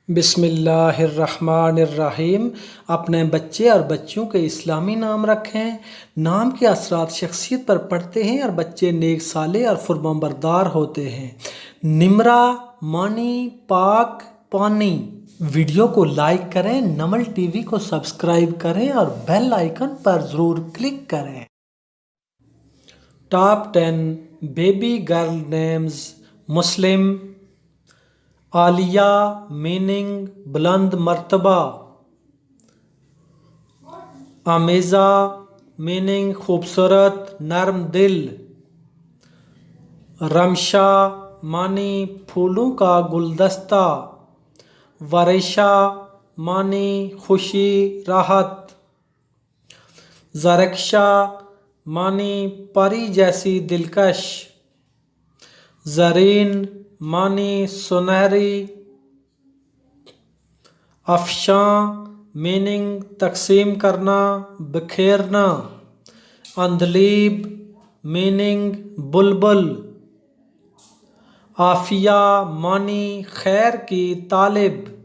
बिस्मिल्लाहिर्रहमानिर्रहीम। अपने बच्चे और बच्चियों के इस्लामी नाम रखें। नाम के असरात शख्सियत पर पड़ते हैं और बच्चे नेक साले और फुरमाबरदार होते हैं। निमरा मानी पाक पानी। वीडियो को लाइक करें, नमल टीवी को सब्सक्राइब करें और बेल आइकन पर ज़रूर क्लिक करें। Top 10 baby girl names. Muslim. Aliya meaning बुलंद मर्तबा। आमेज़ा मीनिंग खूबसूरत नरम दिल। रमशा मानी फूलों का गुलदस्ता। वरेशा मानी खुशी राहत। ज़रकशा मानी परी जैसी दिलकश। ज़रीन मानी सुनहरी। अफशां मीनिंग तकसीम करना बिखेरना। अंधलीब मीनिंग बुलबुल। आफिया मानी खैर की तालिब।